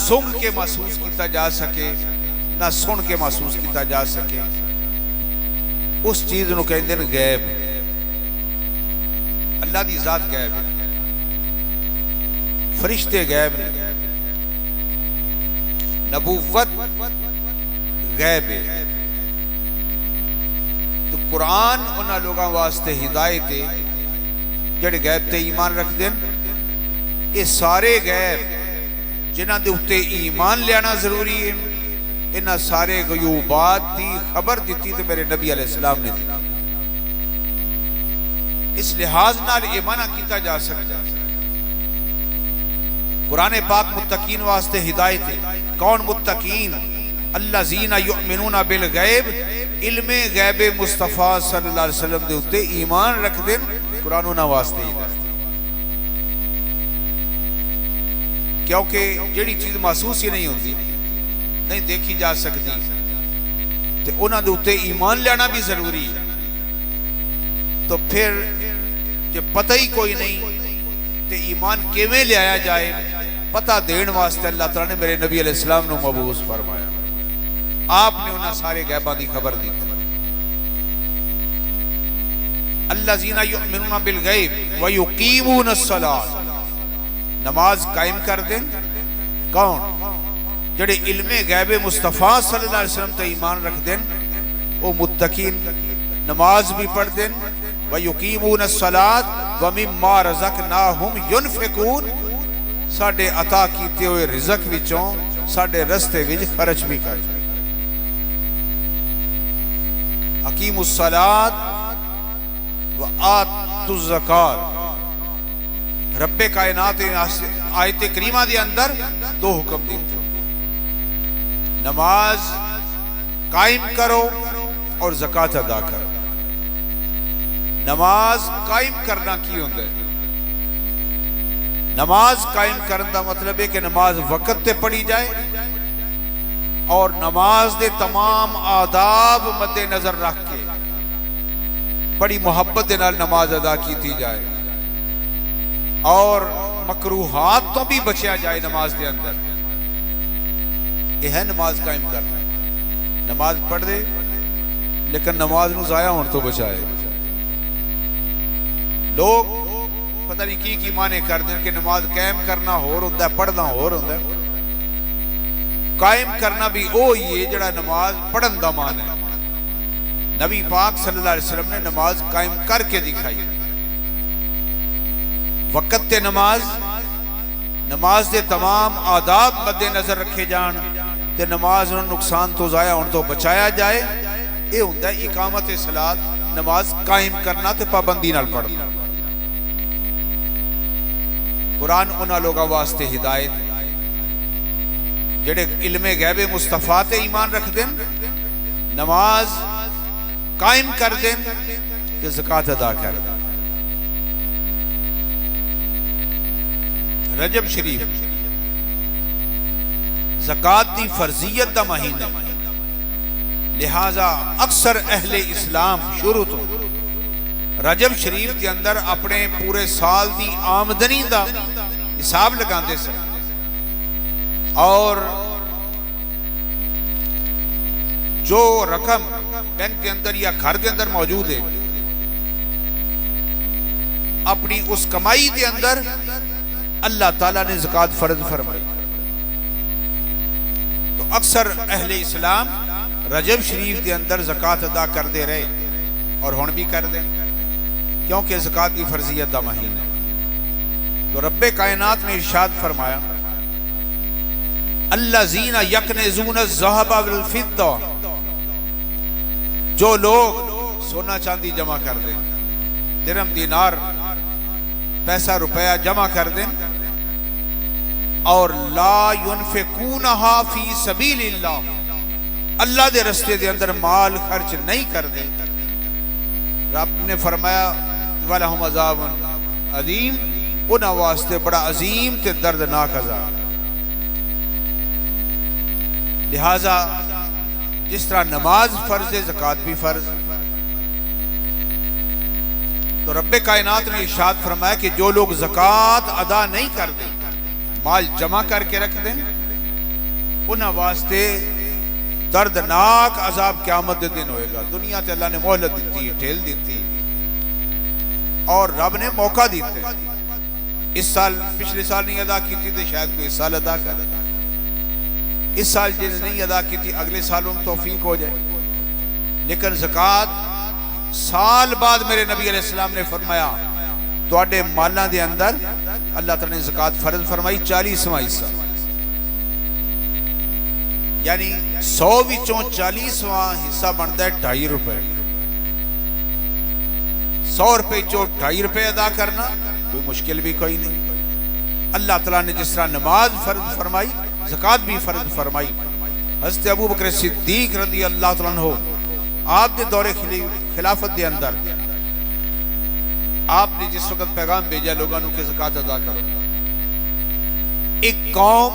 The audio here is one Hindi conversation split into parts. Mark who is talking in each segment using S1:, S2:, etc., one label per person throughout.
S1: सूंघ के महसूस किया जा सके, ना सुन के महसूस किया जा सके, उस चीज नूं कहंदे ने गैब। अल्लाह दी जात गैब है, फरिश्ते गैब ने, नबूवत गैब है। तो कुरान उन्हां लोगों वास्ते हिदायत है जिहड़े गैब ते ईमान रखते हैं। ये सारे गैब जिन्हां दे उत्ते ईमान लियाना जरूरी है, इन्हां सारे गयूबात की खबर दी तो मेरे नबी अलैहिस्सलाम ने दी। इस लिहाज नाल ये मना किया जा सकता। कुरान पाक मुत्तकीन वास्ते हिदायत है। कौन मुत्तकीन? अल्लज़ीना युमिनूना बिल गैब, इल्मे गैब मुस्तफा सल्लल्लाहु अलैहि वसल्लम दे उत्ते ईमान रखते हैं। कुरान उन्हां वास्ते हिदायत, क्योंकि जिहड़ी चीज महसूस ही नहीं होती, नहीं देखी जा सकती, तो उन्हां दे उत्ते ईमान लेना भी जरूरी है। तो फिर जो पता ही कोई नहीं तो ईमान किवें लिया जाए? पता देने वास्ते अल्लाह तआला ने मेरे नबी अलैहिस्सलाम नूं मबूस फरमाया। आपने उन्हां सारे गैबां दी खबर दी। अल्लज़ीना युमिनूना बिल गैब व युकीमूनस्सलात, नमाज कायम कर दें। कौन? जड़े इल्मे गैबे मुस्तफा सल्लल्लाहु अलैहि वसल्लम ते ईमान रख दें, वो मुत्तकीन नमाज भी पढ़ दें। व युकीमूनस्सलात व मिम्मा रज़क़नाहुम युनफ़िकून, साडे अता कीते हुए रिज़क विचों साडे रस्ते विच खर्च भी कर। अकीमुस्सलात व आतुज़ ज़कात, रब्बे कायनात आयत करीमा के अंदर दो हुक्म देते, नमाज कायम करो और ज़कात अदा करो। नमाज कायम करना की होता है? नमाज कायम करने का मतलब है कि नमाज वक्त पे पढ़ी जाए और नमाज दे तमाम आदाब मद्देनजर रख के बड़ी मोहब्बत के नाल नमाज अदा की जाए और मकरूहात तो भी बचा जाए नमाज के अंदर। यह है नमाज कायम करना। नमाज पढ़ दे लेकिन नमाज नूं ज़ाया होने तो बचाए। लोग पता नहीं की माने कर दें कि नमाज कायम करना होर होंदा, पढ़ना होर होंदा। कायम करना भी वो ही है जिहड़ा नमाज पढ़न दा मान है। नबी पाक सल्लल्लाहु अलैहि वसल्लम ने नमाज कायम करके दिखाई। वक्त ते नमाज, नमाज के तमाम आदाब मद्देनजर रखे जान ते नमाज नूं नुकसान तो ज़ाया होने तो बचाया जाए। ये हुंदा इकामत सलात, नमाज कायम करना ते पाबंदी नाल पढ़ना। कुरान उन्हां लोगों वास्ते हिदायत जेड़े इल्मे गैबे मुस्तफा ते ईमान रख दें, नमाज कायम कर दें ते ज़कात अदा कर दें। रजब शरीफ ज़कात की फर्जियत का महीना, लिहाजा अक्सर अहले इस्लाम शुरू तो रजब शरीफ के अंदर अपने पूरे साल की आमदनी का हिसाब लगाते सन और जो रकम बैंक के अंदर या घर के अंदर मौजूद है अपनी उस कमाई के अंदर अल्लाह ताला ने ज़कात फर्ज फरमाई। तो अक्सर अहले इस्लाम रजब शरीफ के अंदर ज़कात अदा करते रहे और हुण भी कर दें, क्योंकि ज़कात की फर्जियत का महीना। तो रब्बे कायनात ने इरशाद फरमाया, अल्लज़ीना यकनिज़ून अज़्ज़हब वल फिद्दा, जो लोग सोना चांदी जमा कर दें, दिरहम दीनार पैसा रुपया जमा कर दें और ला युनफ़िकूनहा फी सबीलिल्लाह, अल्लाह के रस्ते के अंदर माल खर्च नहीं कर दे। रब ने फरमाया वलहुम अज़ाबुन अज़ीम, उन्हां वास्ते बड़ा अजीम ते दर्दनाक अज़ाब। लिहाजा जिस तरह नमाज फर्ज है, ज़कात भी फर्ज। तो रब्बे कायनात ने इरशाद फरमाया कि जो लोग ज़कात अदा नहीं करते, माल जमा करके रख दें उन्हां वास्ते दर्दनाक अजाब क़यामत के दिन होएगा। दुनिया ते अल्लाह ने मोहलत दी, ढेल दी और रब ने मौका दिता। इस साल पिछले साल नहीं अदा की तो शायद कोई इस साल अदा कर, इस साल जिन्हें नहीं अदा की थी अगले साल उन तौफीक हो जाए। लेकिन ज़कात साल बाद मेरे नबी अलैहिस्सलाम ने फरमाया तुहाडे मालां दे अंदर अल्लाह ताला ने ज़कात फर्ज फरमाई 40वां हिस्सा, यानी 100 विचों 40वां हिस्सा बनता है 2.5 रुपए। 100 रुपए चो 2.5 रुपए अदा करना कोई मुश्किल भी कोई नहीं। अल्लाह ताला ने जिस तरह नमाज फर्ज फरमाई ज़कात भी फर्ज फरमाई। हज़रत अबू बकर सिद्दीक रज़ी अल्लाह तआला अन्हु आप दे दौरे खिलाफत के अंदर आपने जिस वक्त पैगाम भेजा लोगों के ज़कात अदा करो, एक कौम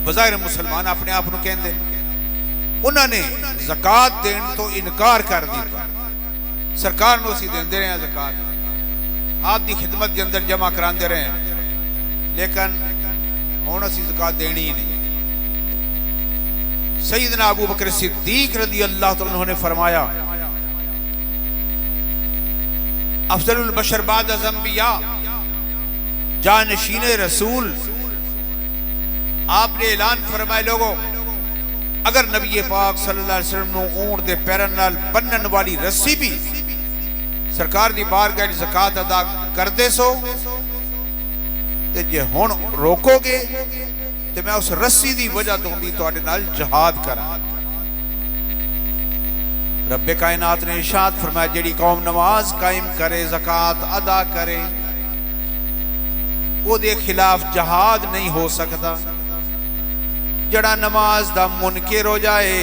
S1: बज़ाहिर मुसलमान अपने आप को कहते उन्होंने ज़कात देने तो इनकार कर दिया। सरकार को असीं देंदे रहे ज़कात, आप की खिदमत के अंदर जमा कराते रहे, लेकिन हुण असीं ज़कात देनी ही नहीं। सैयदना अबू बकर सिद्दीक रज़ी अल्लाह तआला अन्हु ने फरमाया अफज़लुल बशर बाद अज़-अंबिया, जानशीन रसूल, आपने ऐलान फरमाया लोगो अगर नबी पाक सल्लल्लाहु अलैहि वसल्लम नूं ऊंट दे पैरां नाल बन्नण वाली रस्सी भी सरकार दी बारगाह च ज़कात अदा करदे सो ते जे हुण रोकोगे तो मैं उस रस्सी की वजह तो भी तुहाडे नाल जिहाद करा। रब्बे कायनात ने इरशाद फरमाया जेड़ी कौम नमाज कायम करे ज़कात अदा करे ओदे खिलाफ जिहाद नहीं हो सकता। जड़ा नमाज दा मुनकिर हो जाए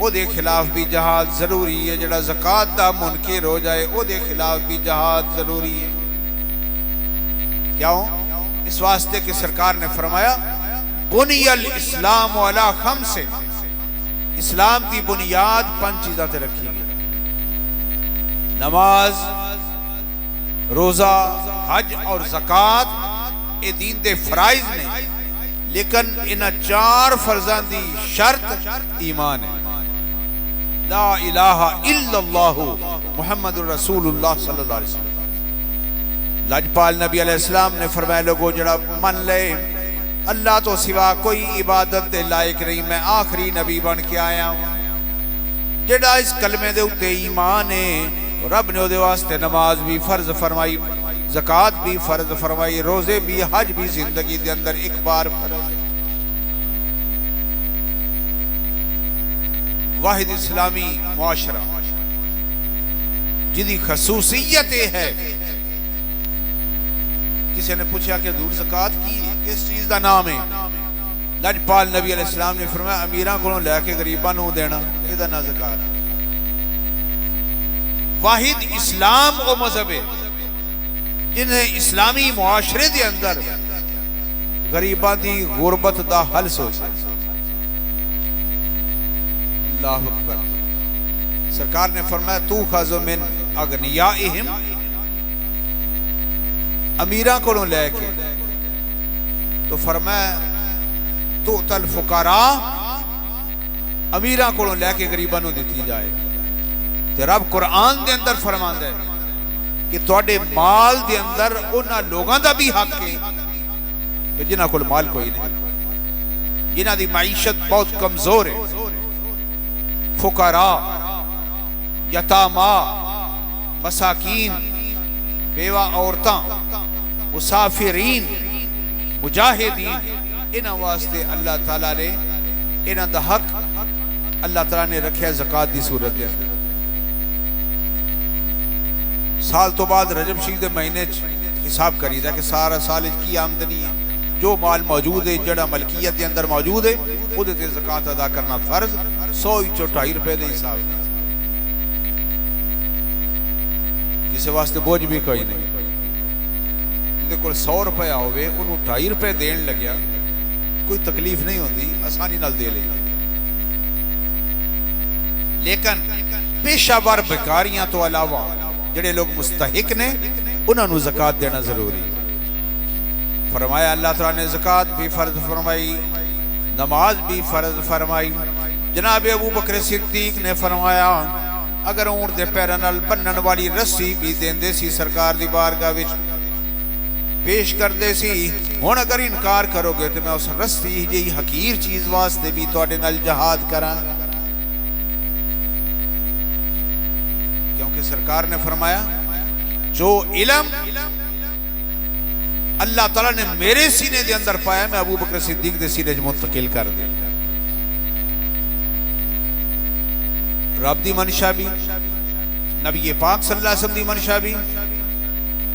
S1: ओदे खिलाफ भी जिहाद जरूरी है, जड़ा ज़कात दा मुनकिर हो जाए ओदे खिलाफ भी जिहाद जरूरी है। क्यों? इस वास्ते कि सरकार ने फरमाया बुनियल इस्लाम अला खम्से, इस्लाम की बुनियाद 5 चीज़ों से रखी गई, नमाज, रोजा, हज और ज़कात। ये दीन दे फराइज ने, लेकिन इन्हां 4 फर्जां दी शर्त ईमान है। ला इलाहा इल्लल्लाहु मुहम्मदुर रसूलुल्लाह सल्लल्लाहु अलैहि वसल्लम। लजपाल नबी अलैहिस्सलाम ने फरमाया लोगो जड़ा मन ले अल्लाह तो सिवा कोई इबादत के लायक नहीं, मैं आखिरी नबी बन के आया हूं। जेड़ा इस कलमे दे उत्ते ईमान है रब ने उहदे वास्ते नमाज भी फर्ज फरमाई, ज़कात भी फर्ज फरमाई, रोजे भी, हज भी जिंदगी के अंदर एक बार फर्ज। वाहिद इस्लामी मुआशरा जिदी खसूसियत है, किसी ने पूछा कि दूर ज़कात की किस चीज का नाम है? लजपाल नबी अलैहिस्सलाम ने फरमाया अमीरां कोलों लैके गरीबां नूं देना, इहदा नाम ज़कात। वाहिद इस्लाम वो मजहब है जिन्हें इस्लामी मुआशरे के अंदर गरीबां दी गुरबत दा हल सोचा। अल्लाहु अकबर। सरकार ने फरमाया तू खाज़ो मिन अगनियाइहिम, अमीरां कोलों लैके, तो फरमाया तू तल फुकारा, अमीरां कोलों लैके गरीबां नूं दित्ती जाए। ते रब कुरान दे अंदर फरमांदा है कि तुहाडे माल दे अंदर उन्हां लोगां दा भी हक है कि जिन्हां कोल माल कोई नहीं, जिन्हां दी मईशत बहुत कमजोर है। फुकारा, यतामा, मसाकीन, बेवा औरतां, मुसाफिरीन, मुजाहिदीन, इन्हां वास्ते अल्लाह ताला ने इन्हां दा हक अल्लाह ताला ने रखा ज़कात की सूरत के अंदर। साल तो बाद रजब शीर के महीने हिसाब करीदा कि सारा साल की आमदनी है, जो माल मौजूद है जड़ा मलकियत के अंदर मौजूद है उहदे ते ज़कात अदा करना फर्ज। 100 विचों 2.5 रुपए के हिसाब से, किसी वास्ते बोझ भी कोई नहीं। जिहदे कोल 100 रुपया होवे उन्होंने 2.5 रुपए देन लग्या कोई तकलीफ नहीं होती, आसानी नाल दे ले। लेकिन पेशावर बेकारियां तो अलावा जेडे लोग मुस्तहिक ने उन्होंने ज़कात देना जरूरी है। फरमाया अल्लाह ताला ने ज़कात भी फ़र्ज फरमाई, नमाज भी फ़र्ज फरमाई। जनाब अबू बकर सिद्दीक ने फरमाया अगर ऊंट दे पैरां नाल बन्नण वाली रस्सी भी देंदे सी सरकार दी बारगाह विच पेश करदे सी। हुण अगर इनकार करोगे तो मैं उस रस्सी जी हकीर चीज वास्ते भी तुहाडे नाल जहाद करांगा। क्योंकि सरकार ने फरमाया जो इल्म अल्लाह ताला ने मेरे सीने दे अंदर पाया मैं अबू बकर सिद्दीक दे सीने च मुंतकिल कर दिया। रब दी मनशा भी नबी पाक सल्लल्लाहु अलैहि वसल्लम दी मनशा भी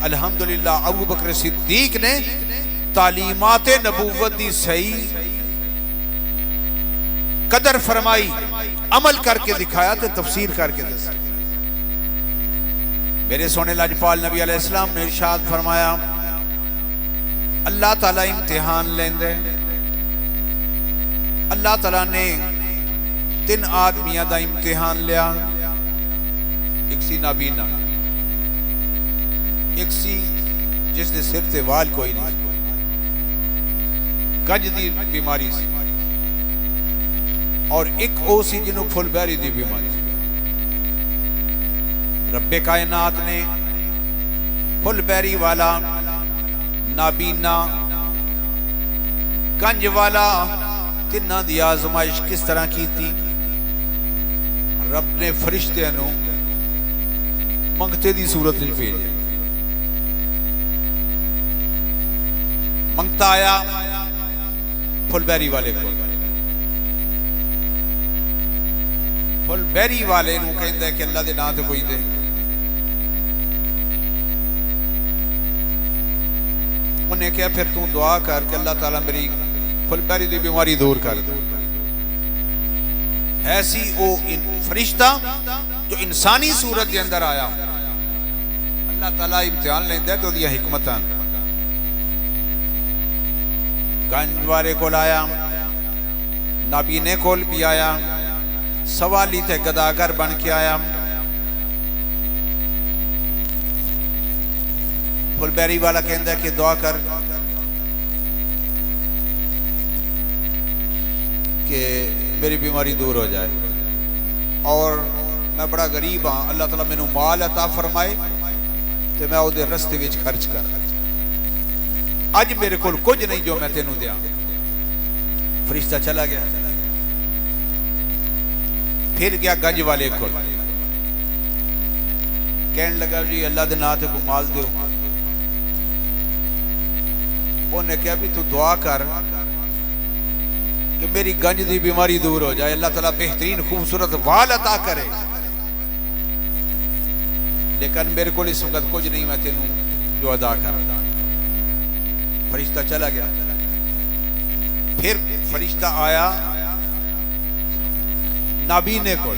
S1: अल्हम्दुलिल्लाह अबू बकर सिद्दीक ने तालीमात नबूवत दी सही कदर फरमाई, अमल करके दिखाया तो तफसीर करके दस। मेरे सोने लाजपाल नबी अलैहिस्सलाम ने इरशाद फरमाया अल्लाह ताला इम्तिहान लेंदे। अल्लाह ताला ने 3 आदमियों का इम्तिहान लिया। एक सी नाबीना, एक सी जिसके सिर से वाल कोई नहीं, गज की बीमारी सी, और एक ओ सी जिन्हों फुलबैरी की बीमारी सी। रब्बे कायनात ने फुलबैरी वाला, नाबीना, गंज वाला तिन्हां दी आजमाइश किस तरह की थी। रब ने फरिश्तियां नूं मंगते दी सूरत में भेजा। मंगता आया फुलबैरी वाले को, फुलबैरी वाले नूं कहंदा कि अल्लाह दे नां ते कोई दे। उन्हें कहा फिर तू दुआ कर कि अल्लाह ताला मेरी फुलबैरी की बीमारी दूर कर दे। ऐसी वो फरिश्ता जो इंसानी सूरत के अंदर आया, अल्लाह ताला इम्तिहान लेंदा तो दी हिकमतां। गंज वाले को आया, नाबीने कोल भी आया, सवाली थे गदागर बन के आया। फुलबैरी वाला कहता है कि दुआ कर कि मेरी बीमारी दूर हो जाए, और मैं बड़ा गरीब हाँ, अल्लाह ताला मैनू माल अता फरमाए तो मैं उहदे रस्ते विच खर्च कर। अज मेरे कोल कुछ नहीं जो मैं तेनू दिया। फरिश्ता चला गया, फिर गया गंज वाले को, कहने लगा जी अल्लाह दे नाम ते कोई माल दो। उन्हें कहा भी तू दुआ कर कि मेरी गंज की बीमारी दूर हो जाए, अल्लाह ताला बेहतरीन खूबसूरत वाल अता करे, लेकिन मेरे को इस वक्त कुछ नहीं, मैं तेनू जो अदा कर। फरिश्ता चला गया। फिर फरिश्ता आया नाबीने को,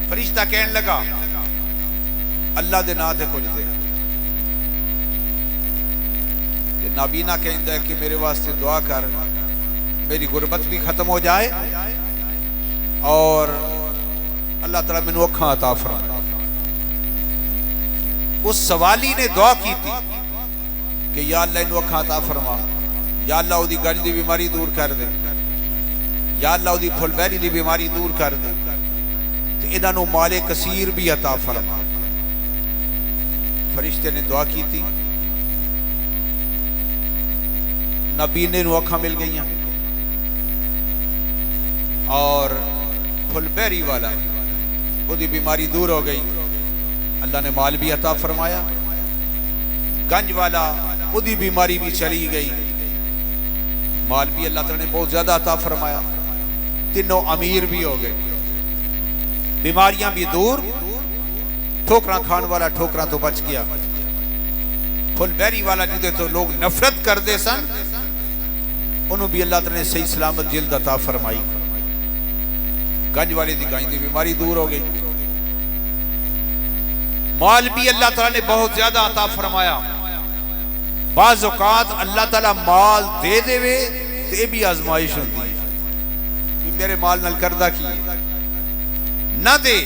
S1: फरिश्ता कहने लगा अल्लाह दे नाम ते कुछ दे। नाबीना कहता है कि मेरे वास्ते दुआ कर, मेरी गुरबत भी खत्म हो जाए और अल्लाह ताला मैनू अखां अता फरमाए। उस सवाली ने दुआ की थी कि या अल्लाह इनू अखां अता फरमा, या अल्लाह उहदी गंज की बीमारी दूर कर दे, या अल्लाह उहदी फुलबैरी की बीमारी दूर कर दे, तो इन्हां नू माले कसीर भी अता फरमा। फरिश्ते ने दुआ की थी, नबीने नू अखां मिल गई और फुलबैरी वाला उहदी बीमारी दूर हो गई। अल्लाह ने माल भी अता फरमाया, गंज वाला उहदी बीमारी भी चली गई, माल भी अल्लाह ताला ने बहुत ज्यादा अता फरमाया। तीनों अमीर भी हो गए, बीमारियां भी दूर, ठोकरा खान वाला ठोकरा तो बच गया। फुलबैरी वाला जिदे तो लोग नफरत करते सन, उन्होंने भी अल्लाह ताला ने सही सलामत जिल्द अता फरमाई। गंज वाले की गंज की बीमारी दूर हो गई। माल भी अल्लाह ताला ने बहुत ज्यादा अता फरमाया। बाज़ औकात अल्लाह ताला माल दे देवे तो यह भी आजमाइश होती है कि मेरे माल नाल करदा की ना दे,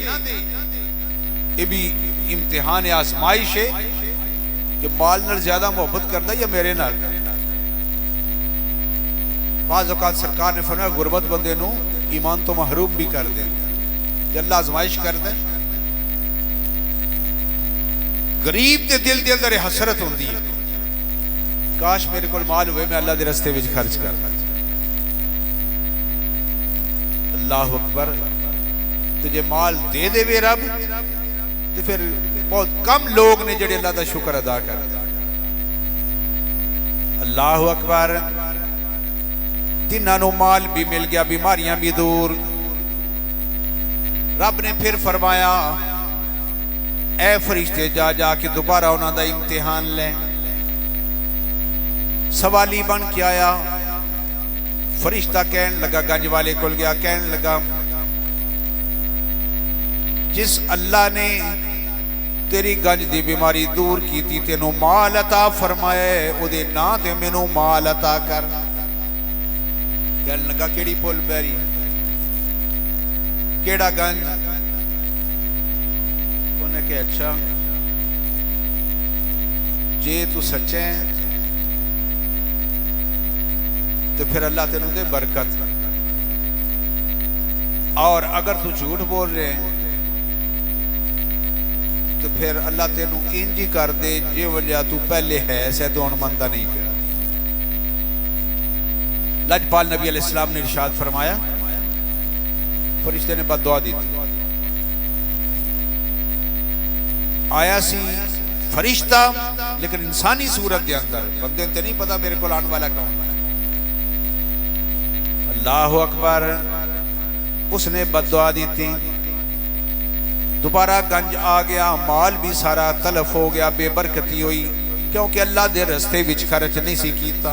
S1: ये भी इम्तिहान आजमाइश है कि माल नाल ज्यादा मोहब्बत करता या मेरे नाल। बाज़ औक़ात सरकार ने फरमाया गुरबत बंदे नूं ईमान तो महरूम भी कर दे। अल्लाह आजमाइश कर दे, गरीब के दिल के अंदर हसरत होती है, काश मेरे को माल हुए मैं अल्लाह के रस्ते में खर्च कर। अल्लाह अकबर। तुझे माल दे देवे रब तो फिर बहुत कम लोग ने जेड़े अल्लाह का शुक्र अदा कर। अल्लाह अकबर। तिन्हां नूं माल भी मिल गया, बीमारियां भी दूर। रब ने फिर फरमाया ऐ फरिश्ते जा जाके दोबारा उन्हां दा इम्तिहान लें। सवाली बन के आया, फरिश्ता कहन लगा, गंज वाले को गया, कहन लगा जिस अल्लाह ने तेरी गंज दी बीमारी दूर की थी, तेनों माल अता फरमाए, उहदे नां ते मैनू माल अता कर। कहन लगा केड़ी पुल बैरी, केड़ा गंज? उन्हें कहा अच्छा जे तू सच्चे है तो फिर अल्लाह तेनू दे बरकत, और अगर तू झूठ बोल रहे हैं तो फिर अल्लाह तेनू इंज ही कर दे जे वजह तू पहले है से तो हुण मनदा नहीं पिया। लजपाल नबी अलैहिस्सलाम ने इरशाद फरमाया, फरिश्ते ने बददुआ दी थी। आया सी फरिश्ता लेकिन इंसानी सूरत के अंदर, बंदे ते नहीं पता मेरे को आने वाला कौन। अल्लाह अकबर। उसने बददुआ दी थी, दोबारा गंज आ गया, माल भी सारा तलफ हो गया, बेबरकती हुई, क्योंकि अल्लाह दे रस्ते विच खर्च नहीं सी कीता।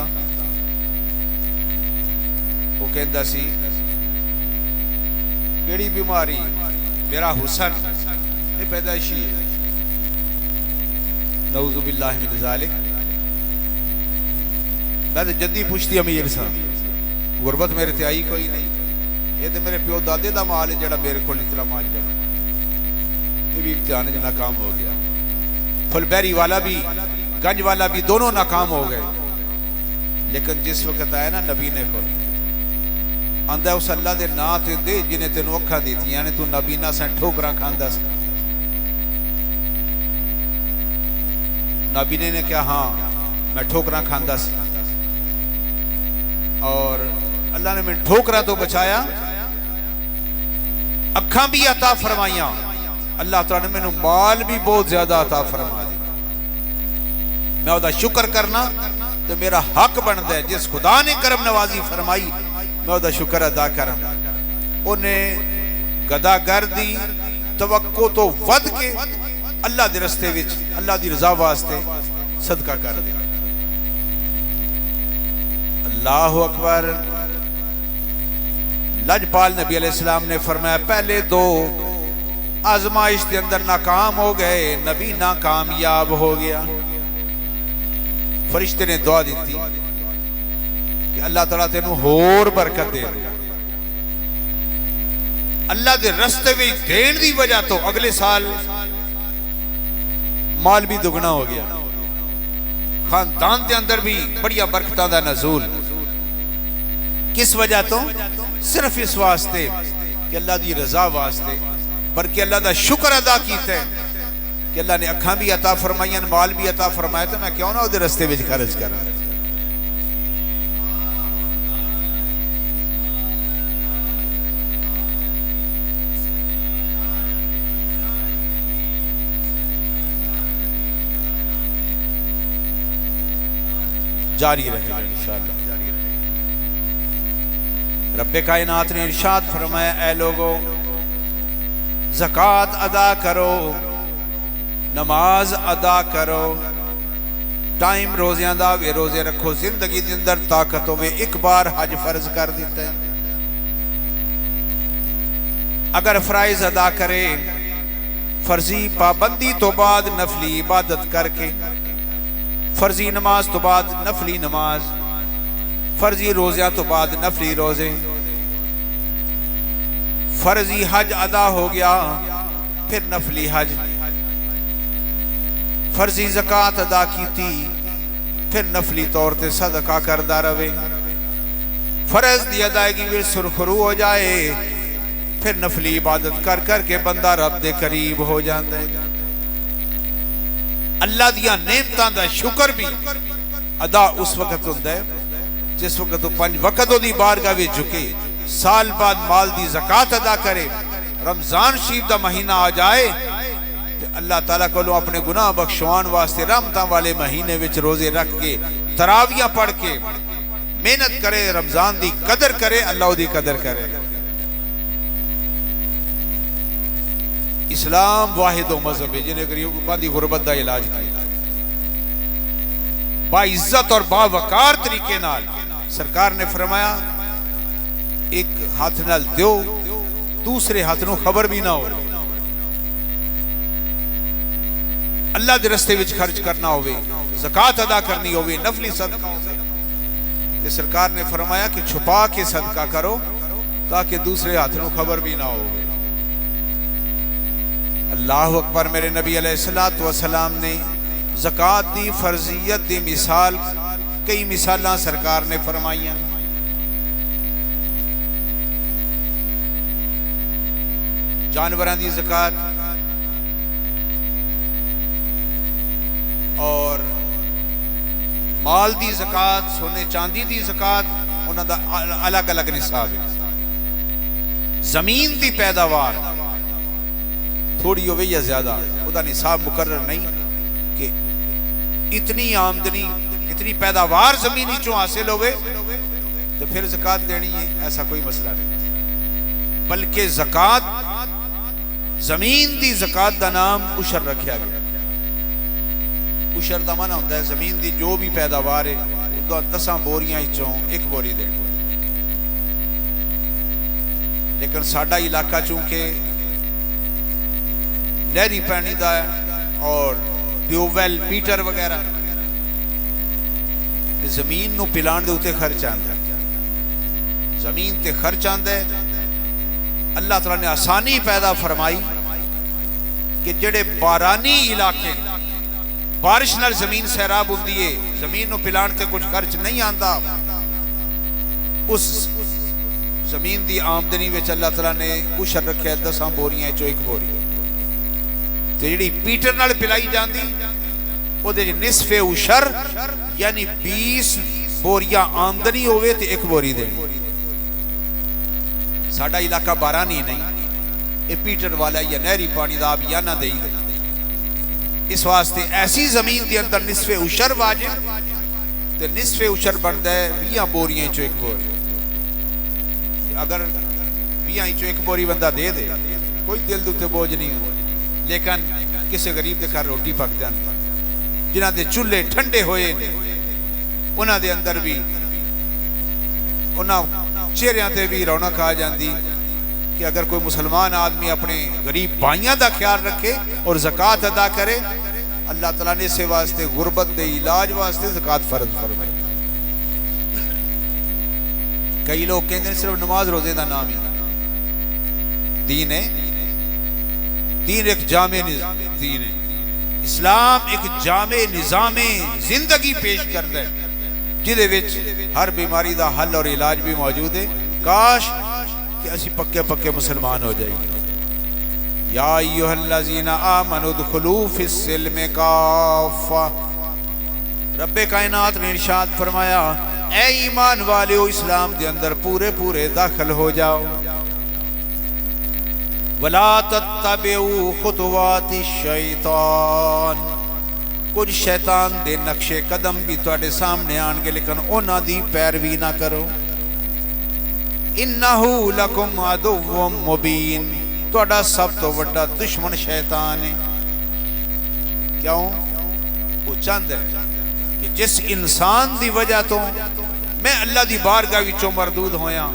S1: वो कहता सी केड़ी बीमारी? मेरा हुसन ये पैदाइशी है, नऊज़ु बिल्लाहि मिन ज़ालिक। मैं तो जद्दी पुछती अमीर सा, गुरबत मेरे ते आई कोई नहीं, ये तो मेरे प्यो दादे का माल है जड़ा मेरे को इतना माल जमा। ये भी इम्तिहान च नाकाम हो गया। फुलबैरी वाला भी गंज वाला भी दोनों नाकाम हो गए। लेकिन जिस वक्त आया ना नबी ने को आंदा उस अल्लाह के नां ते दे जिन्हें तेन अखा दीतियां ने, तू नबीना से ठोकरा खांदा सी। नबी ने कहा हाँ मैं ठोकरा खांदा सी, और अल्लाह ने मैं ठोकरा तो बचाया, अखा भी अता फरमाइया, अल्लाह तआला ने मैनू माल भी बहुत ज्यादा अता फरमा दिया। मैं उसका शुक्र करना तो मेरा हक बनता है। जिस खुदा ने करम नवाजी फरमाई मैं उसका शुक्र अदा करा। उन्हें गदागर दी तवक्को तो वध के अल्लाह के रस्ते विच अल्लाह की रजा वास्ते सदका कर दिया। अल्लाह अकबर। लजपाल नबी अलैहिस्सलाम ने फरमाया पहले दो आजमाइश के अंदर नाकाम हो गए, नबी नाकामयाब हो गया। फरिश्ते ने दुआ दी थी कि अल्लाह तआला तेनू होर बरकत दे। अल्लाह के रस्ते में देने की वजह तो अगले साल माल भी दुगना हो गया। खानदान के अंदर भी बढ़िया बरकतां दा नज़ूल। किस वजह तो? सिर्फ इस वास्ते कि अल्लाह की रजा वास्ते, बल्कि अल्लाह का शुक्र अदा किया कि अल्लाह ने अखा भी अता फरमाइया, माल भी अता फरमाया, तो मैं क्यों ना उहदे रस्ते में खर्च करा। जारी रहेगा इंशाअल्लाह। रब्बे कायनात ने इरशाद फरमाया, ऐ लोगो ज़कात अदा करो, नमाज अदा करो, टाइम रोज़ियां दा वे रोज़े रखो, जिंदगी के अंदर ताकत होवे। एक बार हज फर्ज कर दिता है, अगर फराइज अदा करे, फर्जी पाबंदी तो बाद नफली इबादत करके, फर्जी नमाज तो बाद नफली नमाज, फर्जी रोज़ियां तो बाद नफली रोज़े, फर्जी हज अदा हो गया, फिर नफली हज, फर्जी ज़कात अदा की थी, फिर नफली तौर पर सदका करदा रहे। फर्ज की अदायगी में सुरखरू हो जाए, फिर नफली इबादत कर करके बंदा रब के करीब हो जाता है। अल्लाह दियां नेमतां दा शुक्र भी अदा उस वक्त होता है जिस वक्त 5 वक्त उहदी बारगाह में झुके, साल बाद माल की ज़कात अदा करे। रमजान शरीफ का महीना आ जाए तो अल्लाह ताला को अपने गुनाह बख्शवान वास्ते रहमतां वाले महीने विच रोजे रख के तरावियां पढ़ के मेहनत करे, रमजान की कदर करे, अल्लाह दी कदर करे। इस्लाम वाहिद मजहब है जिन्हें गरीबां दी गुरबत का इलाज किया बाइज्जत और बावकार तरीके नाल। सरकार ने फरमाया एक हाथ नाल दो, दूसरे हाथ नूं खबर भी ना हो। अल्लाह के रस्ते विच खर्च करना होवे, ज़कात अदा करनी होवे, नफली सदका होवे, सरकार ने फरमाया कि छुपा के सदका करो ताकि दूसरे हाथ नूं खबर भी ना हो। अल्लाह अकबर। मेरे नबी अलैहिस्सलातु वस्सलाम ने ज़कात दी फर्जियत दी मिसाल कई मिसालां सरकार ने फरमाइयां। जानवरां दी ज़कात और माल दी ज़कात, सोने चांदी दी ज़कात, उन्हां दा अलग अलग निसाब है। जमीन दी पैदावार थोड़ी होवे या ज्यादा, उसका निसाब मुकर्रर नहीं कि इतनी आमदनी इतनी पैदावार जमीन चो हासिल होवे तो फिर ज़कात देनी है, ऐसा कोई मसला नहीं। बल्कि ज़कात जमीन दी ज़कात का नाम उशर रखा गया। उशर का माना होता है जमीन की जो भी पैदावार है 10 बोरियां चों 1 बोरी देनी। लेकिन साडा इलाका चूंकि लहरी पानी का और ट्यूबवैल मीटर वगैरह जमीन नूं पिलाण दे उत्ते खर्च आंदा, जमीन ते खर्च आंदा है। अल्लाह ताला ने आसानी पैदा फरमाई कि जेड़े बारानी इलाके बारिश नाल जमीन सैराब होंदी है, जमीन नूं पिलाण ते कुछ खर्च नहीं आंदा, उस जमीन की आमदनी विच अल्लाह ताला ने उशर रखिया 10 बोरियां चो 1 बोरी। तो जी पीटर नाल पिलाई जाती उहदे निसफे उशर यानी 20 बोरियां आमदनी होवे ते 1 बोरी देनी। साडा इलाका बारानी नहीं, ये पीटर वाला या नहरी पानी का आप या ना दे। इस वास्ते ऐसी जमीन के अंदर निसफे उशर वाजिब, तो निसफे उशर बनता है 20 बोरियां चो 1 बोरी। अगर 20 चो 1 बोरी बंदा दे दे कोई दिल के उत्ते बोझ नहीं होता। लेकिन किसी गरीब के घर रोटी पक जाती, जिन्हों के चूल्हे ठंडे होए उन्हों के अंदर भी उन्होंने चेहरिया से भी रौनक आ जाती कि अगर कोई मुसलमान आदमी अपने गरीब भाइयों का ख्याल रखे और ज़कात अदा करे, अल्लाह ताला ने इसे वास्ते गुरबत के इलाज वास्ते ज़कात फर्ज फरमाई। कई लोग कहते सिर्फ नमाज रोजे का नाम ही दीन है। दीन एक जामे दीन है। इस्लाम एक जामे निज़ामे जिंदगी पेश करता है जिदे विच हर बीमारी का हल और इलाज भी मौजूद है। काश कि असी पक्के पक्के मुसलमान हो जाइए। या अय्युहल्लज़ीना आमनु दुखुलू फिस्सिल्मि काफ़ा। रब्बे कायनात ने इरशाद फरमाया, ऐ ईमान वाले इस्लाम के अंदर पूरे पूरे दाखिल हो जाओ। वला तत्तबिउ खुतवाति शैतान। कुछ शैतान दे नक्शे कदम भी तुहाडे सामने आएंगे, लेकिन उन्हां दी पैरवी ना करो। इन्नहु लकुम अदुव्वुम मुबीन। तुहाडा सब तो वड्डा दुश्मन शैतान है। क्यों? वो चाहता है कि जिस इंसान की वजह तो मैं अल्लाह की बारगाह विचों मरदूद होया,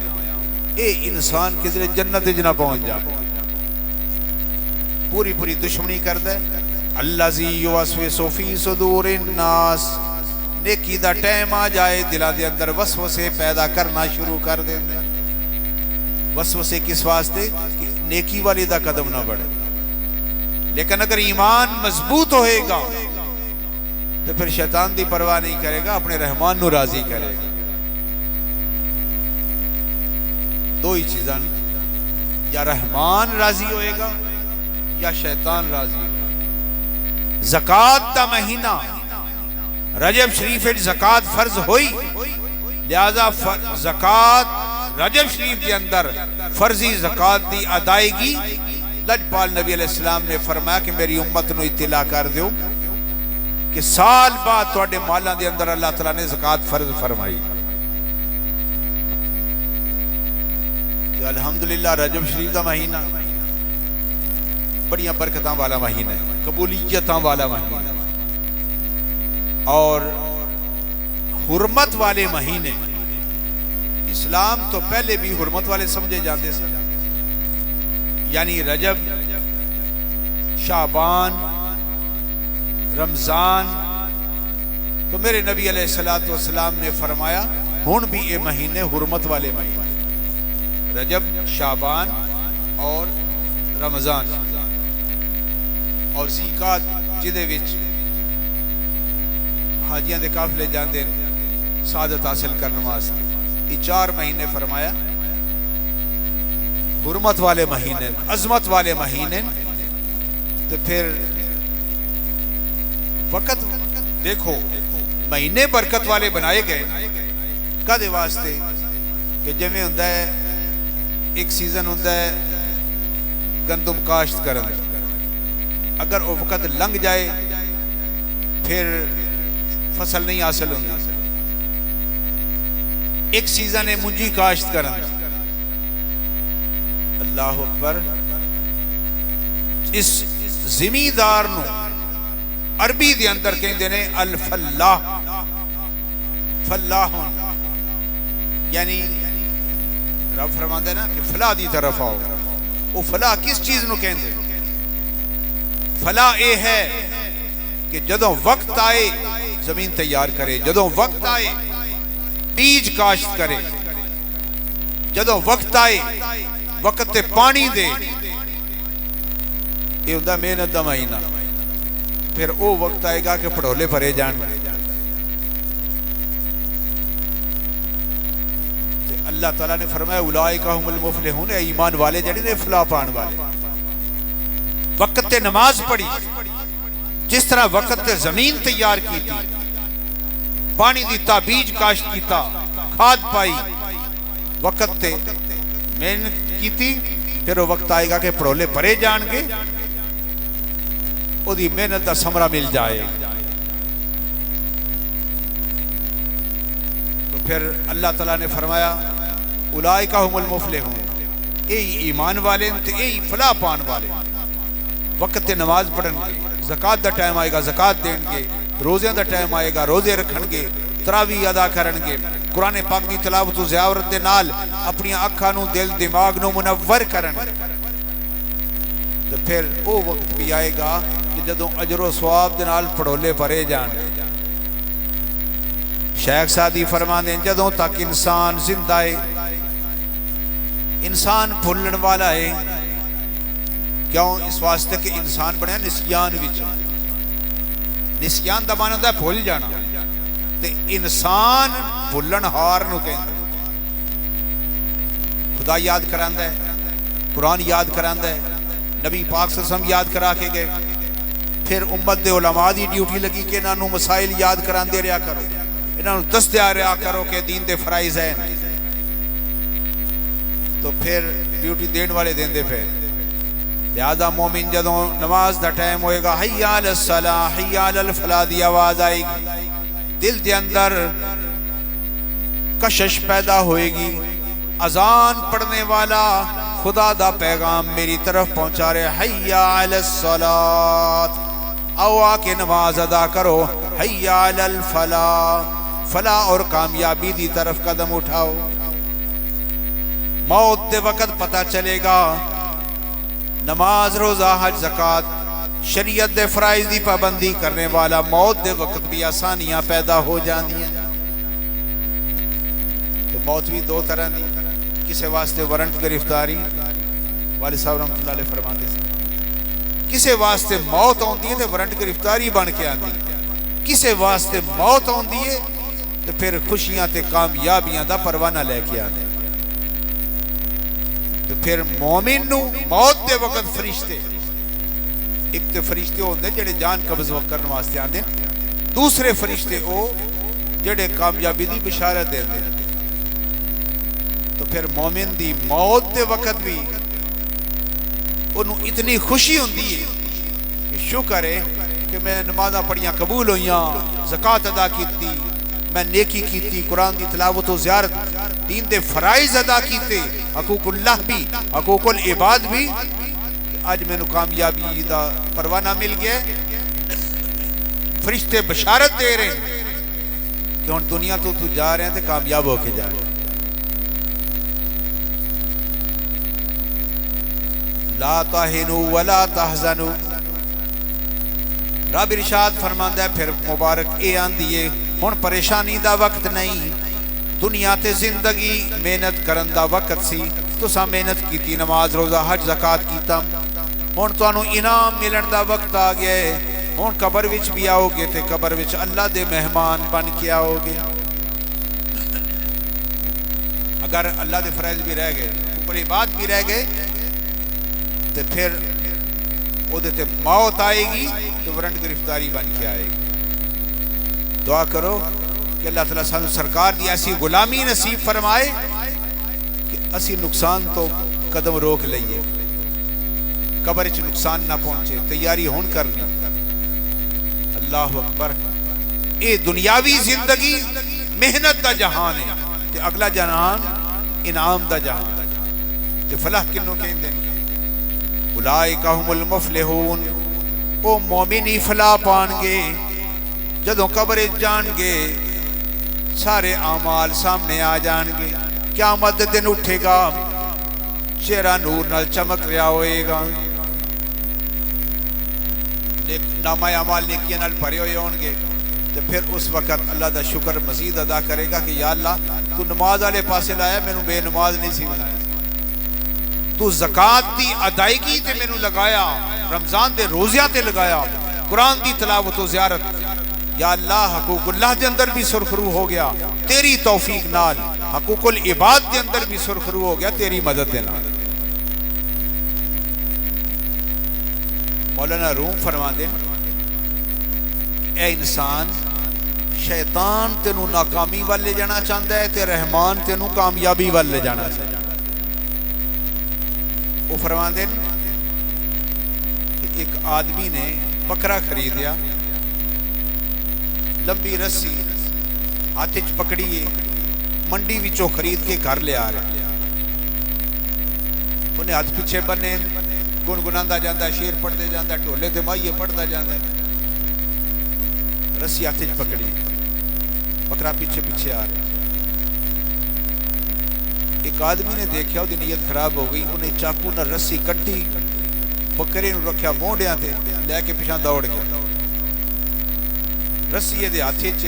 S1: ये इंसान किधरे जन्नत च ना पहुंच जाए। पूरी पूरी दुश्मनी करता है। अल्लाज़ी युवस्विसु फी सुदूरिन नास। नेकी दा टाइम आ जाए दिलों के अंदर वसवसे पैदा करना शुरू कर देंगे। वसवसे किस वास्ते? कि नेकी वाले दा कदम ना बढ़े। लेकिन अगर ईमान मजबूत होएगा, तो फिर शैतान की परवाह नहीं करेगा, अपने रहमान को राजी करेगा। दो ही चीज़ां, या रहमान राजी होएगा या शैतान राजी होगा। ज़कात का महीना रजब शरीफ ज़कात फर्ज हुई, लिहाजा ज़कात रजब शरीफ के अंदर फर्जी ज़कात की अदायगी लजपाल नबी अलैहिस्सलाम ने फरमाया कि मेरी उम्मत को इत्तला कर दो कि साल बाद तुहाडे मालां दे अंदर अल्लाह तआला ने ज़कात फर्ज फरमाई। अल्हम्दुलिल्लाह रजब शरीफ का महीना बड़िया बरकतां वाला महीना है, कबूलियतां वाला महीना और हुर्मत वाले महीने। इस्लाम तो पहले भी हुर्मत वाले समझे जाते थे, यानी रजब, शाबान, रमजान। तो मेरे नबी अलैहिस्सलातु वस्सलाम ने फरमाया हुण भी ये महीने हुर्मत वाले महीने, रजब, शाबान और रमजान और ज़ीकात जिदे विच हाजियां दे काफिले जांदे सादत हासिल करने वास्ते। ये 4 महीने फरमाया हुर्मत वाले महीने, अजमत वाले महीने। तो फिर वक़्त देखो, महीने बरकत वाले बनाए गए कदे वास्ते कि जिवें हुंदा है एक सीजन होता है गंदम काश्त करन, अगर वो वक़्त लंघ जाए फिर फसल नहीं हासिल होती। एक सीजन है मुंजी काश्त करन, अल्लाह अकबर। इस जिमीदार नू अरबी दे अंदर कहते ने अल फल्लाह, फल्लाह यानी रब फरमाते ना कि फलाह दी तरफ आओ। वो फलाह किस चीज नू कहते? फलाह ये है कि जदों वक्त आए जमीन तैयार करे, जदों वक्त आए बीज काश्त करे, जदों वक्त आए वक्त ते पानी दे। ये होंदा मेहनत दा महीना। फिर वो वक्त आएगा कि पड़ोले भरे जाएंगे। अल्लाह ताला ने फरमाया उलाइका हुमुल मुफलिहून, ईमान वाले जड़े ने फलाह पाने वाले। वक्त ते नमाज पढ़ी, जिस तरह वक्त ते जमीन तैयार की थी, पानी दिता, बीज काश्त किया, खाद पाई, वक्त ते मेहनत की थी। फिर वो वक्त आएगा कि पड़ोले भरे जाएंगे, ओदी मेहनत का समरा मिल जाए। तो फिर अल्लाह ताला ने फरमाया उलाइका हुमुल मुफलिहून, यही ईमान वाले ते यही फलाह पान वाले। वक्त ते नमाज पढ़नगे, ज़कात का टाइम आएगा ज़कात देंगे, रोज़ियां का टाइम आएगा रोज़े रखणगे, तरावी अदा करनगे, कुरान पाक की तिलावत ज़ियारत दे नाल अपनी अखां नूं दिल दिमाग नूं मुनव्वर करन। तो फिर वो वक्त भी आएगा कि जदों अजरो सवाब दे नाल पड़ोले भरे जाण। शेख सादी फरमाते हैं जदों तक इंसान जिंदा है, इंसान भुलण वाला है। क्यों? इस वास्ते कि इंसान बनया निस्यान विच। निस्यान दा माना होंदा भुल जाना, ते इंसान भुलण हार नूं कहंदे। खुदा याद करांदा है, कुरान याद करांदा है, नबी पाक सल्लल्लाहु याद करा के गए। फिर उम्मत दे उलमा दी ड्यूटी लगी कि इन्हां नूं मसाइल याद करांदे रहा करो, इन्हां नूं दसदे रहा करो कि दीन दे फराइज हैं। तो फिर ड्यूटी देने वाले देंदे पे। लिहाजा मोमिन जदों नमाज का टाइम होएगा, हय्या अलस सलाह हय्या अलल फलाह दी आवाज आएगी, दिल के अंदर कशिश पैदा होएगी। अजान पढ़ने वाला खुदा दा पैगाम मेरी तरफ पहुंचा रहे, हय्या अलस सलात, आओ आके नमाज अदा करो, हय्या अलल फलाह, फलाह और कामयाबी की तरफ कदम उठाओ। मौत दे वक़्त पता चलेगा, नमाज रोज़ा हज ज़कात शरीयत दे फराइज की पाबंदी करने वाला मौत दे वक़्त भी आसानियां पैदा हो जांदियां। तो मौत भी दो तरह की, किसी वास्ते वारंट गिरफ्तारी, वाले साहब रहमतुल्लाह अलैह फरमाते थे, किसी वास्ते मौत आती है तो वारंट गिरफ्तारी बन के आती, किसी वास्ते मौत आती है तो फिर खुशियां ते कामयाबियां दा परवाना लैके आते। तो फिर मोमिन नू मौत के वक्त फरिश्ते, एक तो फरिश्ते होंगे जेडे जान कब्ज करने वास्ते आते, दूसरे फरिश्ते वो जेडे कामयाबी की बिशारत देते। तो फिर मोमिन की मौत के वक्त भी उन्होंने इतनी खुशी होती है कि शुक्र है कि मैं नमाज़ां पढ़ियां कबूल हुई, ज़कात अदा की, मैं नेकी की, कुरान की तिलावत और ज़ियारत, दीन दे फराइज अदा किए, हकूकुल्लाह भी हकूकुल इबाद भी। अज मैनू कामयाबी का परवाना मिल गया। फरिश्ते बशारत दे रहे हैं कि हुण दुनिया तो तू जा रहे हैं तो कामयाब होके जा रहे। ला ताहिनू वला तहज़नू, रब इरशाद फरमांदा है फिर मुबारक ये आंदी है हुण परेशानी का वक्त नहीं, दुनिया ते जिंदगी मेहनत करन दा वक्त सी, तुसां मेहनत की, नमाज रोज़ा हज ज़कात कीता, हुण तुहानू इनाम मिलन दा वक्त आ गया है। हुण कबर विच भी आओगे तो कबर विच अल्लाह दे मेहमान बन के आओगे। अगर अल्लाह दे फराइज भी रह गए, ऊपर बात भी रह गए, तो फिर उहदे ते मौत आएगी तो वरंड गिरफ्तारी बन के आएगी। दुआ करो कि अल्लाह ताला सानू सरकार की ऐसी गुलामी नसीब फरमाए कि असी नुकसान तो कदम रोक लीए, कबर च नुकसान ना पहुंचे, तैयारी हुण करनी। अल्लाह अकबर। ये दुनियावी जिंदगी मेहनत का जहान है, ते अगला जहान इनाम का जहान। ते फलाह किन्नू कहंदे ने, उलाइका हुमुल मुफलिहून, ओ मोमिन ही फलाह पाणगे। जदों कब्र जाणगे सारे आमाल सामने आ जाएंगे, क़यामत दिन उठेगा, चेहरा नूर नाल चमक रहा होएगा, नामा अमाल नेकियां नाल भरे हुए होंगे। तो फिर उस वक्त अल्लाह का शुक्र मजीद अदा करेगा कि या अल्लाह तू नमाज वाले पासे लाया, मैनू बेनमाज नहीं सी बनाया, तू ज़कात की अदायगी ते मैनू लगाया, रमजान के रोज़ियां ते लगाया, कुरान की तिलावत और ज़ियारत, या अल्लाह हकूकुल्लाह के अंदर भी सुरखरू हो गया तेरी तौफीक नाल, हकूकुल इबाद के अंदर भी सुरखरू हो गया तेरी मदद के नाल। मौलाना रूम फरमाते ए इंसान, शैतान तेनू नाकामी वाल ले जाना चाहता है तो रहमान तेनू कामयाबी वाल ले जाना चाहता है। वो फरमाते कि एक आदमी ने बकरा खरीदिया, लंबी रस्सी हाथ च पकड़िए, मंडी विचों खरीद के घर ले आ रहे, उन्हें हाथ पिछे बने, गुनगुनांदा जाता, शेर पढ़ते जाता, ढोले ते माहिए पढ़ता जाता, रस्सी हाथ च पकड़ी, बकरा पीछे पीछे आ रहा। एक आदमी ने देखा, उसकी नीयत खराब हो गई, उन्हें चाकू न रस्सी कट्टी, बकरे नूं रखा मोढ़ियां ते, लैके पिछा दौड़ गया, रस्सी ये हाथ च,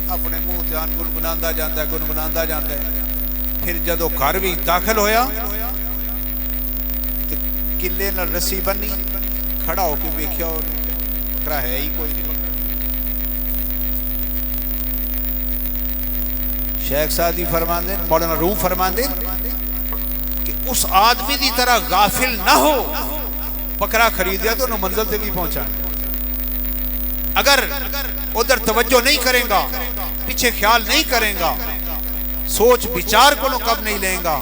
S1: अपने मुंह ध्यान गुनगुनांदा जाता, गुनगुनांदा जाता। फिर जदों घर भी दाखिल होया तो किले नाल रस्सी बनी, खड़ा होकर वेख्या बकरा है ही कोई नहीं। शेख सादी फरमांदे, मौलाना रूम फरमांदे कि उस आदमी की तरह गाफिल ना हो, बकरा खरीदिया तो उन्हें मंजिल से भी पहुंचा। अगर उधर तवज्जो नहीं करेगा, पीछे ख्याल नहीं करेगा, सोच विचार को कब नहीं लेगा,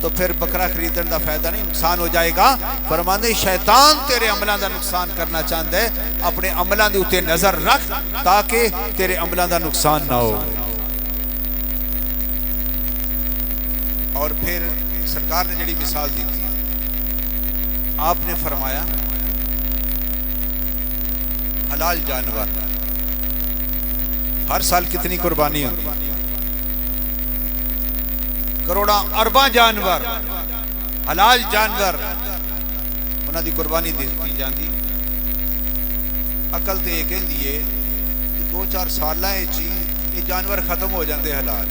S1: तो फिर बकरा खरीदने का फायदा नहीं, नुकसान हो जाएगा। फरमांदे शैतान तेरे अमलों का नुकसान करना चाहता है, अपने अमलों के उत्ते नजर रख ताकि तेरे अमलों का नुकसान ना हो। और फिर सरकार ने जी मिसाल दी थी, आपने फरमाया हलाल जानवर, हर साल कितनी कुर्बानी होती, करोड़ा अरबा जानवर हलाल जानवर, उन्होंने कुर्बानी दी जाती। अकल तो यह कहती है कि 2-4 साल ये जानवर खत्म हो जाते हलाल,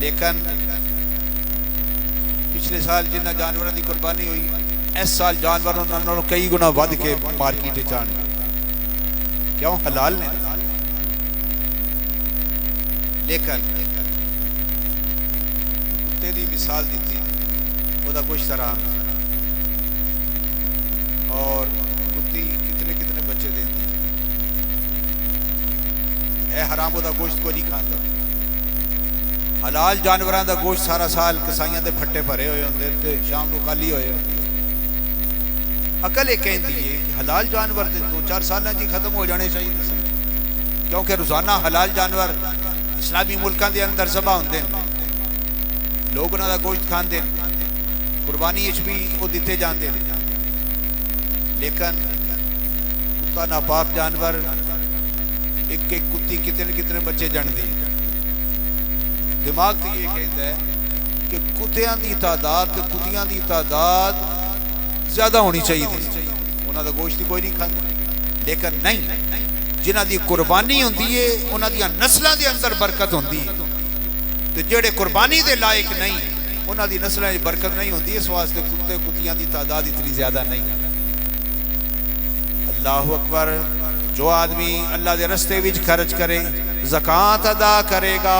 S1: लेकिन पिछले साल जिन्ना जानवरों की कुर्बानी हुई इस साल जानवर उन्होंने कई गुना वध के मार्केट आने, क्यों? हलाल ने। लेकिन कुत्ते की मिसाल दी थी, वह गोश्त हराम है, और कुत्ती कितने कितने बच्चे देती है, हराम वह गोश्त को नहीं खाता। हलाल जानवरों का गोश्त सारा साल कसाइयां के फट्टे भरे हुए होंगे, शाम को खाली होए। अकल यह कहती है कि हलाल जानवर 2-4 साल जी खत्म हो जाने चाहिए, क्योंकि रोजाना हलाल जानवर इस्लामी मुल्कों के अंदर ज़बह होंगे, लोग उन्होंने गोश्त खाते, कुर्बानी भी वो दिते जाते हैं। लेकिन कुत्ता नापाक जानवर, एक एक कुत्ती कितने कितने बच्चे जनती। दिमाग तो ये कहता है कि कुत्तियां की तादाद तो कुत्तियां की तादाद ज़्यादा होनी चाहिए, उन्होंने गोश्त कोई नहीं खाता। लेकिन नहीं, जिन्हों की कुर्बानी होती है उन्होंने नस्लों के अंदर बरकत होती है, तो जेड़े कुर्बानी के लायक नहीं उन्होंने नस्लों में बरकत नहीं होती। इस वास्ते कुत्ते कुत्तियां की तादाद इतनी ज़्यादा नहीं। अल्लाह अकबर। जो आदमी अल्लाह के रस्ते विच खर्च करे, ज़कात अदा करेगा,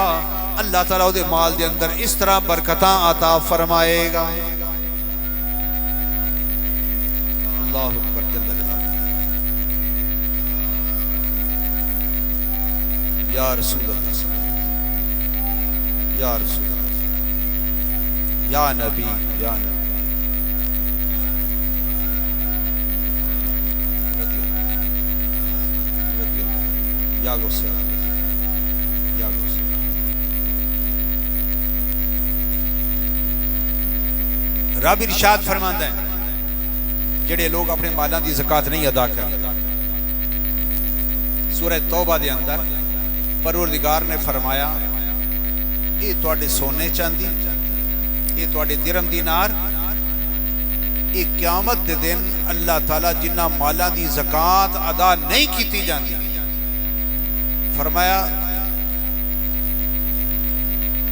S1: अल्लाह ताला उहदे माल के अंदर इस तरह बरकतां अता फरमाएगा। अल्लाह अकबर। या रसूल अल्लाह, या रसूल अल्लाह, या नबी, या नबी। या गौसे, या गौसे। रब इरशाद फरमांदा है, जेड़े लोग अपने मालां दी ज़कात नहीं अदा करते, सूरह तौबा दे अंदर परवरदिगार ने फरमाया, ये तुहाडे सोने चांदी, ये तुहाडे दिरहम दीनार, ये क़यामत दे दिन अल्लाह ताला जिन्ना मालां दी ज़कात अदा नहीं की जाती, फरमाया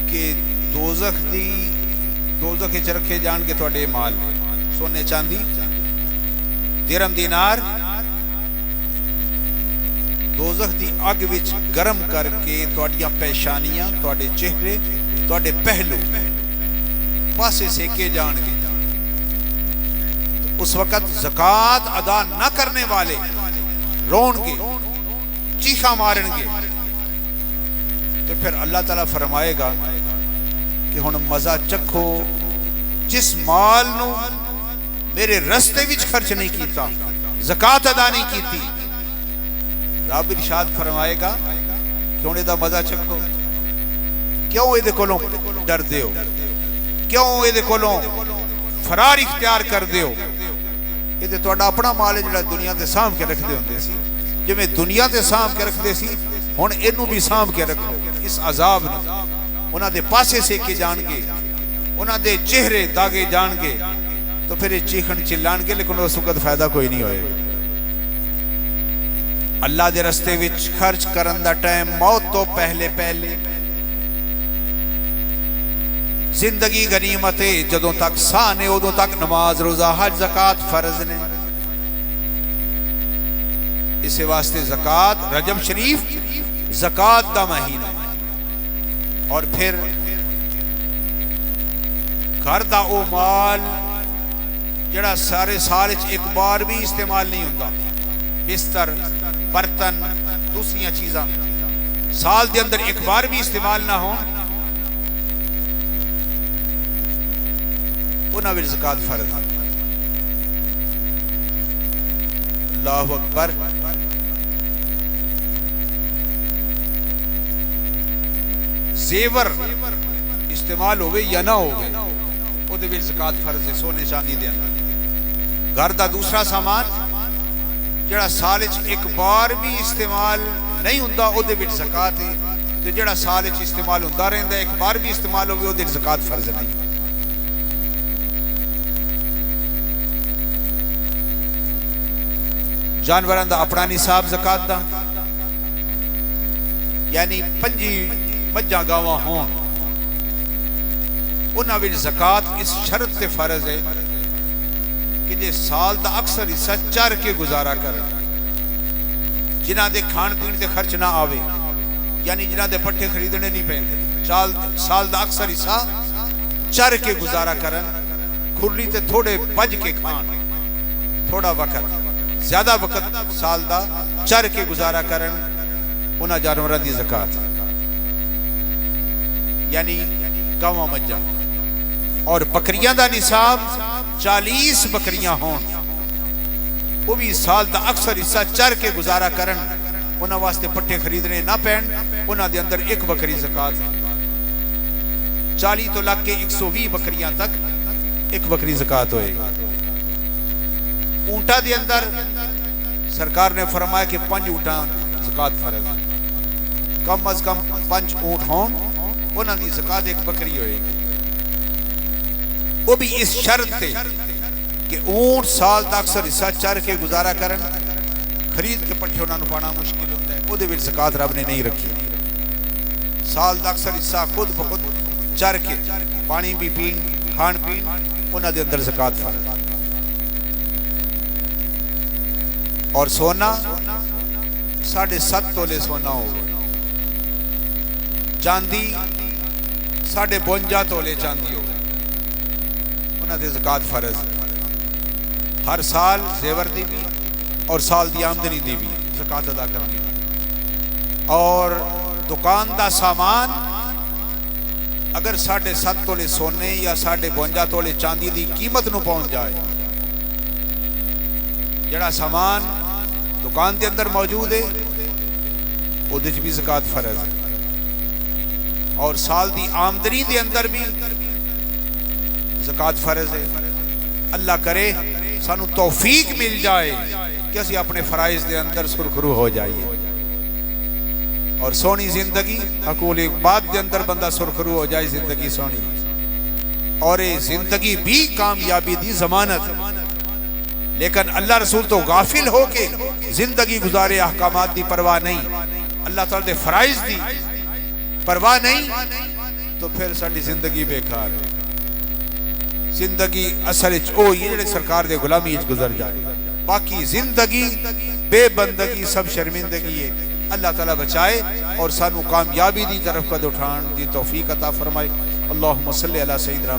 S1: कि दोज़ख च रखे जाएंगे तुहाडे माल, सोने चांदी, दिरहम दीनार, दोज़ख दी अग विच गर्म करके तुहाडियां पेशानियां, तुहाडे चेहरे, तुहाडे पहलू पासे सेके जाएंगे। उस वक़्त ज़कात अदा न करने वाले रोणगे, चीखा मारेंगे, तो फिर अल्लाह ताला फरमाएगा कि हुण मज़ा चखो जिस माल नूं मेरे रस्ते विच खर्च नहीं किया, ज़कात अदा नहीं की। रब इरशाद फरमाएगा कि हुण इहदा मज़ा चखो। क्यों इहदे कोलों डरदे हो, क्यों इहदे कोलों फरार इख्तियार करदे हो? ये तो तुहाडा अपना माल है जिहड़ा दुनिया ते साँभ के रखदे हुंदे सी, जिवें दुनिया ते साँभ के रखदे सी, हुण इहनूं भी साँभ के रखो। इस अजाब नूं उन्हां दे पासे सेके जाणगे, उन्हां दे चेहरे दागे जाणगे, तो फिर ये चीखण चिल्लाणगे, लेकिन उस वक़्त फायदा कोई नहीं होएगा। अल्लाह दे रस्ते विच खर्च करन दा टाइम मौत तो पहले पहले, जिंदगी गनीमत है, जदों तक साह ने उदों तक नमाज, रोजा, हज, ज़कात फर्ज ने। इस वास्ते ज़कात, रजब शरीफ ज़कात दा महीना, और फिर घर दा ओ माल जड़ा सारे साल एक बार भी इस्तेमाल नहीं होता, बिस्तर, बर्तन, दूसरिया चीज़ां साल के अंदर एक बार भी इस्तेमाल ना हो, उन्हां विच ज़कात फर्ज। अल्लाहु अकबर। जेवर इस्तेमाल होवे या ना होवे, उहदे विच ज़कात फर्ज है। सोने चांदी दे अंदर घर दा दूसरा सामान जिहड़ा साल च एक बार भी इस्तेमाल नहीं हुंदा, उहदे विच ज़कात है, ते जिहड़ा साल च इस्तेमाल हुंदा रहिंदा, एक बार भी इस्तेमाल होवे, उहदे विच ज़कात फर्ज नहीं। जानवरां दा अपना निसाब ज़कात दा, यानी 5 मज्जां गावां होण, उन्हां विच ज़कात इस शर्त ते फर्ज है कि जे साल का अक्सर हिस्सा चर के गुजारा कर, जिन्हों के खाण पीण से खर्च ना आवे, यानी जिन्हों के पट्ठे खरीदने नहीं पैंदे, साल का अक्सर हिस्सा चर के गुजारा करन, खुरली ते थोड़े बज के खान, थोड़ा वक्त ज्यादा वक्त साल का चर के गुजारा करन, उन्होंने जानवरों की ज़कात, यानी गावां मज्जां और बकरियां का निसाब 40 बकरियां होन, वो भी साल का अक्सर हिस्सा चर के गुजारा करन, उन्होंने वास्ते पट्टे खरीदने ना पैन, उन्होंने अंदर एक बकरी ज़कात, 40 तो लग के 120 बकरियां तक एक बकरी ज़कात होएगी। ऊंटा के अंदर सरकार ने फरमाया कि 5 ऊंटा ज़कात फर्ज, कम अज कम 5 ऊंट हों, उन्होंने ज़कात एक बकरी होएगी। वो भी इस शर्त से कि ऊंट साल का अक्सर हिस्सा चर के गुजारा करन, खरीद के पट्ठे उन्होंने पाना मुश्किल होता है, वो ज़कात रब ने नहीं रखी। साल का अक्सर हिस्सा खुद ब खुद चर के पानी भी पीन, खान पीन, उन्होंने अंदर ज़कात फर्ज। और सोना 7.5 तोले सोना हो, चांदी 52 तोले चांदी हो, उन्होंने ज़कात फर्ज। हर साल जेवर दी भी और साल की आमदनी दी भी ज़कात अदा करनी। और दुकान का सामान अगर 7.5 तोले सोने या 52 तोले चांदी की कीमत नूं पहुंच जाए, जड़ा सामान दुकान के अंदर मौजूद है उहदे च भी ज़कात फर्ज है, और साल की आमदनी के अंदर भी ज़कात फर्ज है। अल्लाह करे सानू तौफीक मिल जाए कि असी अपने फराइज के अंदर सुरखरू हो जाइए और सोहनी जिंदगी हकूल इबाद के अंदर बंदा सुरखरू हो जाए, जिंदगी सोहनी, और ये जिंदगी भी कामयाबी की जमानत। लेकिन अल्लाह रसूल तो गाफिल हो के जिंदगी गुजारे, अहकामात की परवाह नहीं, अल्लाह ताला दे फराइज की परवाह नहीं, तो फिर साडी जिंदगी बेकार है। जिंदगी असल ये सरकार दे गुलामी गुजर जाए, बाकी जिंदगी बेबंदगी सब शर्मिंदगी है। अल्लाह ताला बचाए और सानू कामयाबी की तरफ कद उठान की तौफीक अता फरमाए। अल्लाहुम्मा सल्ली अला सय्यिदिना